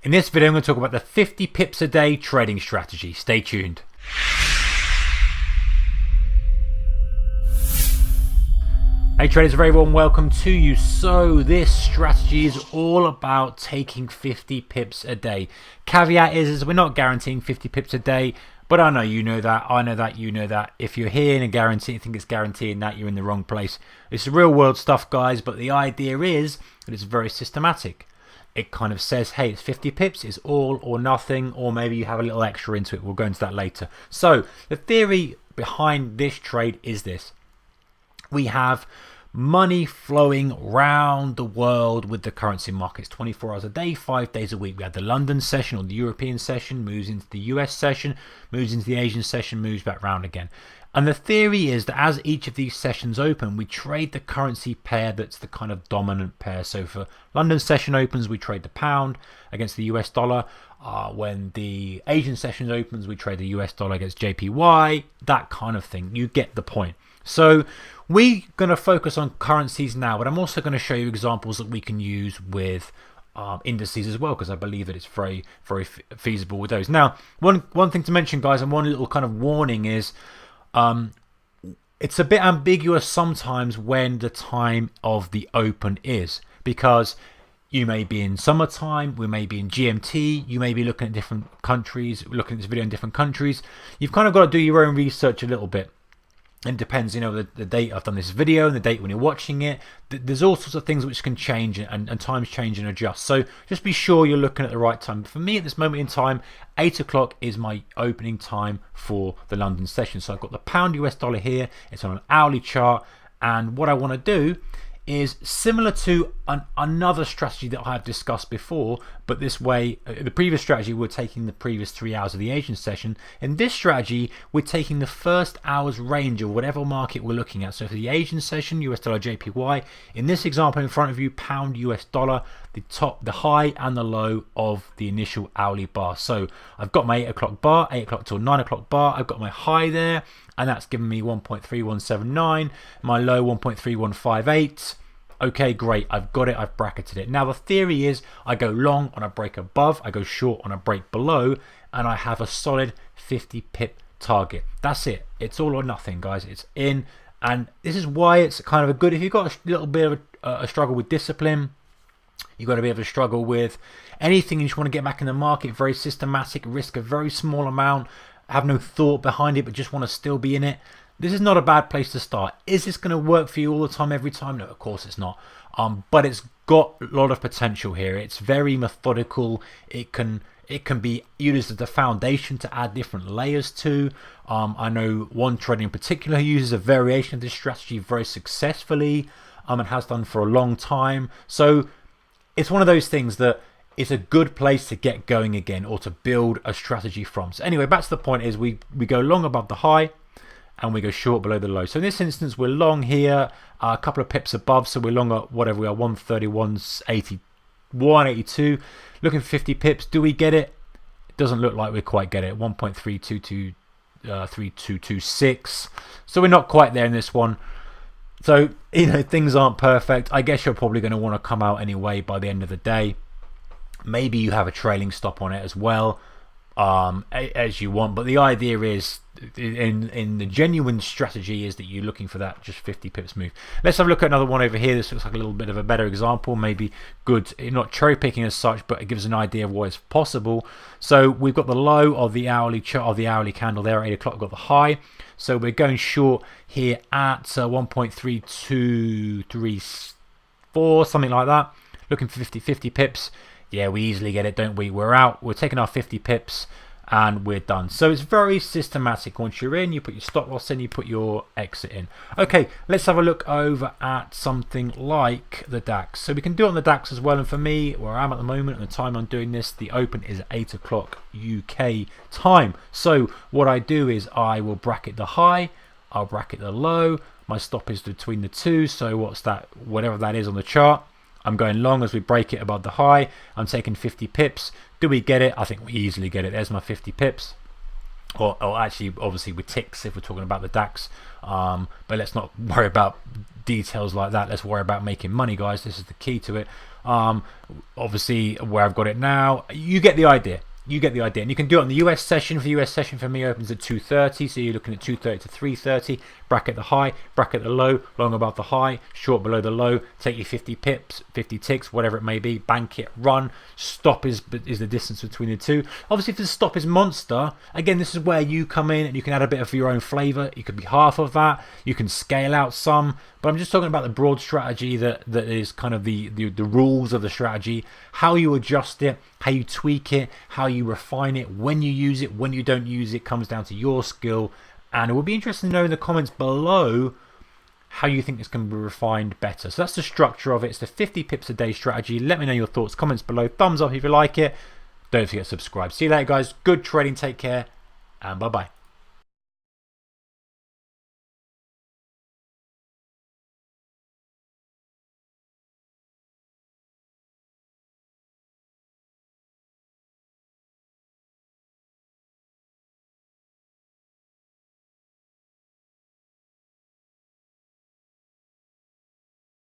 In this video, I'm going to talk about the 50 pips a day trading strategy. Stay tuned. Hey traders, a very warm welcome to you. So this strategy is all about taking 50 pips a day. Caveat is we're not guaranteeing 50 pips a day, but I know you know that, I know that, you know that. If you're here and you think it's guaranteeing that, you're in the wrong place. It's real world stuff, guys, but the idea is that it's very systematic. It kind of says, hey, it's 50 pips, it's all or nothing, or maybe you have a little extra into it. We'll go into that later. So the theory behind this trade is this. We have money flowing round the world with the currency markets 24 hours a day, 5 days a week. We had the London session or the European session, moves into the US session, moves into the Asian session, moves back round again. And the theory is that as each of these sessions open, we trade the currency pair that's the kind of dominant pair. So for London session opens, we trade the pound against the US dollar. When the Asian session opens, we trade the US dollar against JPY, that kind of thing. You get the point. So we're going to focus on currencies now, but I'm also going to show you examples that we can use with indices as well, because I believe that it's very, very feasible with those. Now, one thing to mention, guys, and one little kind of warning is it's a bit ambiguous sometimes when the time of the open is, because you may be in summertime, we may be in GMT, you may be looking at different countries, looking at this video in different countries. You've kind of got to do your own research a little bit. It depends, you know, the date I've done this video and the date when you're watching it. There's all sorts of things which can change and times change and adjust. So just be sure you're looking at the right time. For me at this moment in time, 8 o'clock is my opening time for the London session. So I've got the pound US dollar here. It's on an hourly chart. And what I want to do is similar to another strategy that I have discussed before, but this way, the previous strategy, we're taking the previous 3 hours of the Asian session. In this strategy, we're taking the first hour's range of whatever market we're looking at. So for the Asian session, US dollar JPY, in this example in front of you, pound US dollar, the high and the low of the initial hourly bar. So I've got my 8 o'clock bar, 8 o'clock till 9 o'clock bar. I've got my high there, and that's given me 1.3179, my low 1.3158. Okay, great, I've got it, I've bracketed it. Now the theory is I go long on a break above, I go short on a break below, and I have a solid 50 pip target. That's it. It's all or nothing, guys. It's in, and this is why it's kind of a good, if you've got a little bit of a struggle with discipline, you've got a bit of a struggle with anything, you just want to get back in the market, very systematic, risk a very small amount, have no thought behind it, but just want to still be in it. This is not a bad place to start. Is this going to work for you all the time, every time? No, of course it's not. But it's got a lot of potential here. It's very methodical. It can be used as the foundation to add different layers to. I know one trader in particular who uses a variation of this strategy very successfully, and has done for a long time. So it's one of those things that it's a good place to get going again, or to build a strategy from. So anyway, back to the point is we go long above the high and we go short below the low. So in this instance, we're long here, a couple of pips above, so we're long at whatever we are, 131.80, 182, looking for 50 pips. Do we get it? It doesn't look like we quite get it. 1.3223226. So we're not quite there in this one. So, you know, things aren't perfect. I guess you're probably going to want to come out anyway by the end of the day. Maybe you have a trailing stop on it as well, as you want. But the idea is, in the genuine strategy, is that you're looking for that just 50 pips move. Let's have a look at another one over here. This looks like a little bit of a better example. Maybe good, not cherry picking as such, but it gives an idea of what is possible. So we've got the low of the hourly chart, of the hourly candle there at 8 o'clock. We've got the high. So we're going short here at 1.3234, something like that. Looking for 50 pips. Yeah, we easily get it, don't we? We're out. We're taking our 50 pips and we're done. So it's very systematic. Once you're in, you put your stop loss in, you put your exit in. Okay, let's have a look over at something like the DAX. So we can do it on the DAX as well. And for me, where I am at the moment and the time I'm doing this, the open is at 8 o'clock UK time. So what I do is I will bracket the high, I'll bracket the low. My stop is between the two. So what's that? Whatever that is on the chart. I'm going long as we break it above the high. I'm taking 50 pips. Do we get it? I think we easily get it. There's my 50 pips. or actually obviously with ticks if we're talking about the DAX, but let's not worry about details like that. Let's worry about making money, guys. This is the key to it. Obviously where I've got it now, you get the idea. You get the idea, and you can do it on the US session. For the US session for me opens at 230, so you're looking at 230 to 330. Bracket the high, bracket the low, long above the high, short below the low. Take your 50 pips, 50 ticks, whatever it may be. Bank it, run. Stop is the distance between the two. Obviously, if the stop is monster, again, this is where you come in and you can add a bit of your own flavor. You could be half of that. You can scale out some, but I'm just talking about the broad strategy that is kind of the rules of the strategy, how you adjust it, how you tweak it, how you refine it, when you use it, when you don't use it, comes down to your skill. And it would be interesting to know in the comments below how you think this can be refined better. So that's the structure of it. It's the 50 pips a day strategy. Let me know your thoughts, comments below. Thumbs up if you like it. Don't forget to subscribe. See you later, guys. Good trading. Take care. And bye-bye.